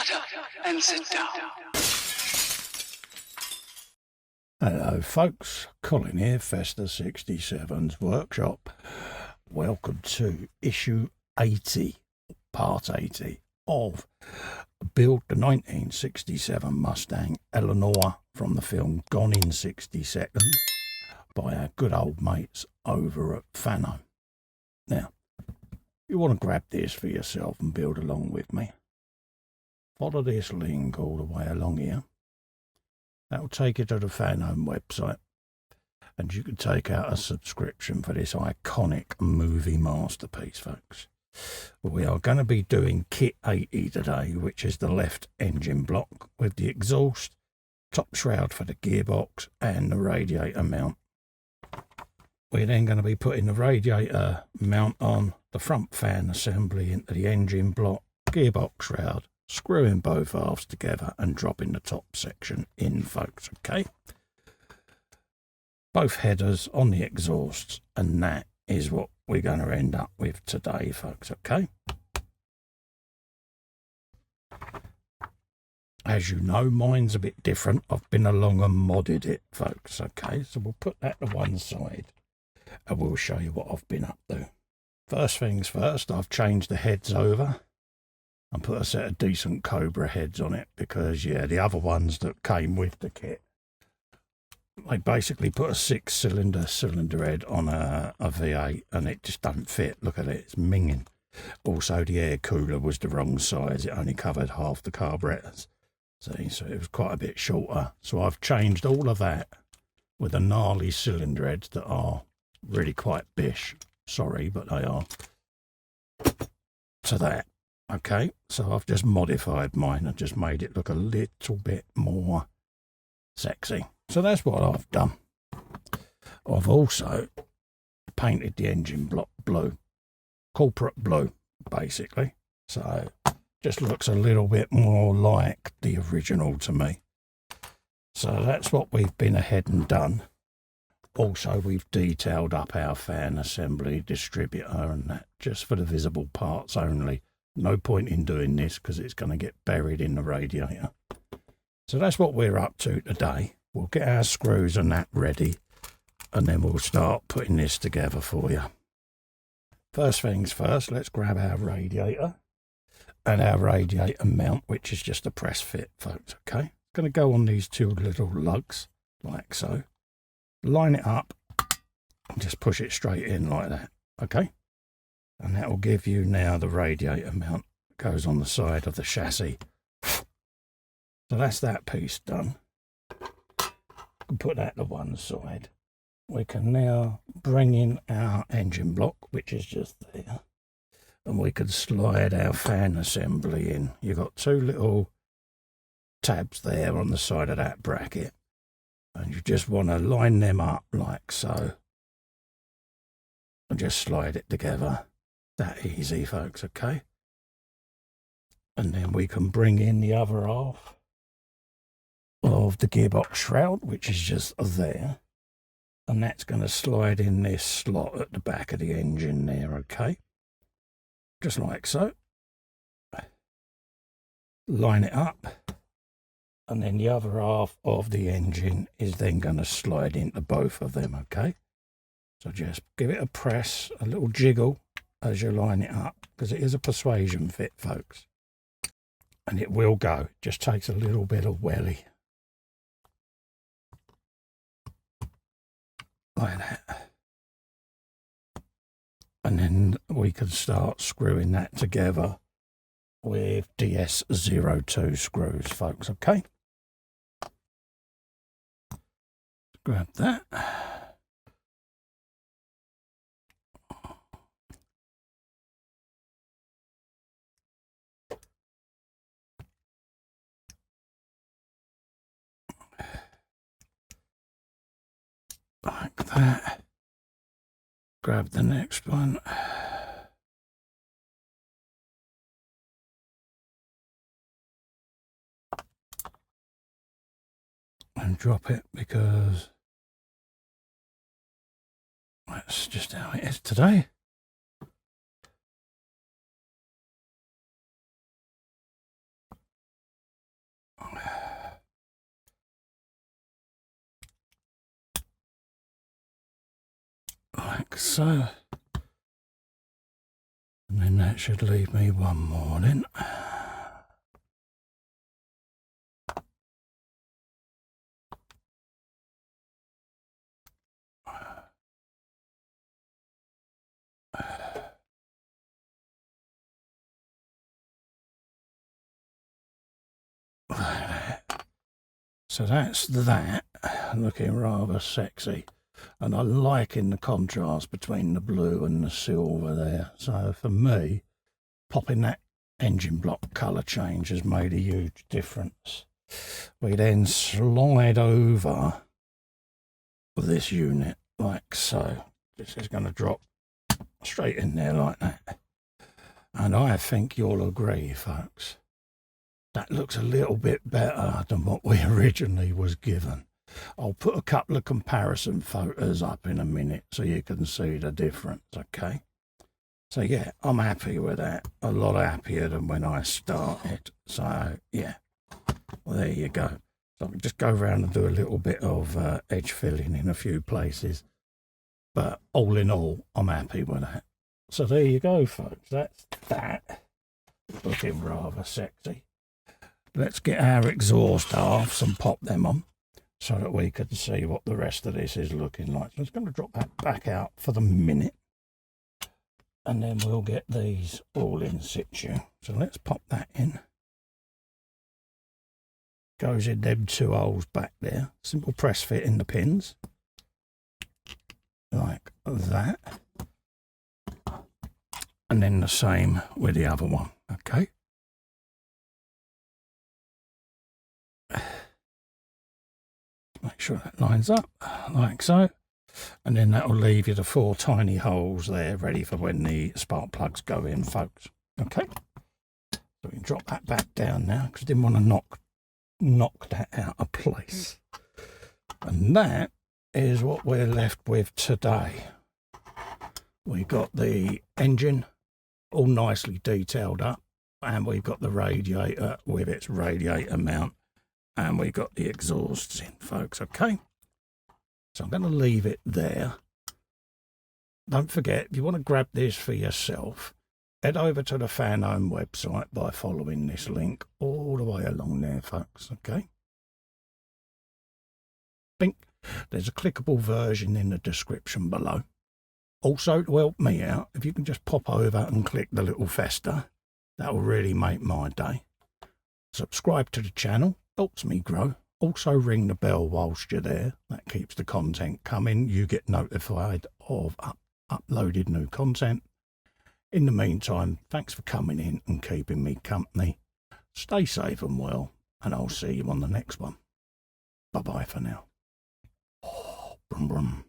Shut up and sit down. Hello folks, Colin here, Festa 67's workshop. Welcome to issue 80, part 80 of Build the 1967 Mustang Eleanor from the film Gone in 60 Seconds by our good old mates over at Fanhome. Now, you want to grab this for yourself and build along with me. Follow this link all the way along here. That'll take you to the Fanhome website, and you can take out a subscription for this iconic movie masterpiece, folks. We are going to be doing kit 80 today, which is the left engine block with the exhaust, top shroud for the gearbox and the radiator mount. We're then going to be putting the radiator mount on, the front fan assembly into the engine block, gearbox shroud, screwing both halves together and dropping the top section in, folks, okay? Both headers on the exhausts, and that is what we're going to end up with today, folks, okay? As you know, mine's a bit different. I've been along and modded it, folks, okay? So we'll put that to one side and we'll show you what I've been up to. First things first, I've changed the heads over and put a set of decent Cobra heads on it because, yeah, the other ones that came with the kit, they basically put a 6-cylinder head on a V8 and it just doesn't fit. Look at it, it's minging. Also, the air cooler was the wrong size. It only covered half the carburetors. See, so it was quite a bit shorter. So I've changed all of that with the gnarly cylinder heads that are really quite bish. Sorry, but they are. To that. Okay, so I've just modified mine and just made it look a little bit more sexy. So that's what I've done. I've also painted the engine block blue, corporate blue, basically. So just looks a little bit more like the original to me. So that's what we've been ahead and done. Also, we've detailed up our fan assembly distributor and that just for the visible parts only. No point in doing this because it's going to get buried in the radiator. So that's what we're up to today. We'll get our screws and that ready and then we'll start putting this together for you. First things first, let's grab our radiator and our radiator mount, which is just a press fit, folks, okay? It's going to go on these two little lugs like so. Line it up and just push it straight in like that, okay? And that will give you now the radiator mount that goes on the side of the chassis. So that's that piece done. We can put that to one side. We can now bring in our engine block, which is just there. And we can slide our fan assembly in. You've got two little tabs there on the side of that bracket. And you just want to line them up like so. And just slide it together. That easy, folks, okay? And then we can bring in the other half of the gearbox shroud, which is just there. And that's going to slide in this slot at the back of the engine there, okay? Just like so. Line it up. And then the other half of the engine is then going to slide into both of them, okay? So just give it a press, a little jiggle as you line it up, because it is a persuasion fit, folks. And it will go. It just takes a little bit of welly. Like that. And then we can start screwing that together with DS02 screws, folks, okay? Grab that. Like that. Grab the next one. And drop it because that's just how it is today. like so. And then that should leave me one more then. So that's that, looking rather sexy. And I'm liking the contrast between the blue and the silver there. So for me, popping that engine block colour change has made a huge difference. We then slide over this unit like so. This is going to drop straight in there like that. And I think you'll agree, folks, that looks a little bit better than what we originally was given. I'll put a couple of comparison photos up in a minute so you can see the difference, okay? So yeah, I'm happy with that. A lot happier than when I started. So yeah, well, there you go. So I'll just go around and do a little bit of edge filling in a few places. But all in all, I'm happy with that. So there you go, folks. That's that. Looking rather sexy. Let's get our exhaust halves and pop them on so that we can see what the rest of this is looking like. So I'm just going to drop that back out for the minute. And then we'll get these all in situ. So let's pop that in. Goes in them two holes back there. Simple press fit in the pins. Like that. And then the same with the other one, okay? Make sure that lines up, like so. And then that'll leave you the 4 tiny holes there, ready for when the spark plugs go in, folks. Okay? So we can drop that back down now, because I didn't want to knock that out of place. And that is what we're left with today. We got the engine all nicely detailed up, and we've got the radiator with its radiator mount, and we've got the exhausts in, folks, okay? So I'm going to leave it there. Don't forget, if you want to grab this for yourself, head over to the Fanhome website by following this link all the way along there, folks, okay? Bink. There's a clickable version in the description below. Also, to help me out, if you can just pop over and click the little festa, that will really make my day. Subscribe to the channel, helps me grow. Also ring the bell whilst you're there. That keeps the content coming. You get notified of uploaded new content. In the meantime, thanks for coming in and keeping me company. Stay safe and well, and I'll see you on the next one. Bye-bye for now. Brum brum.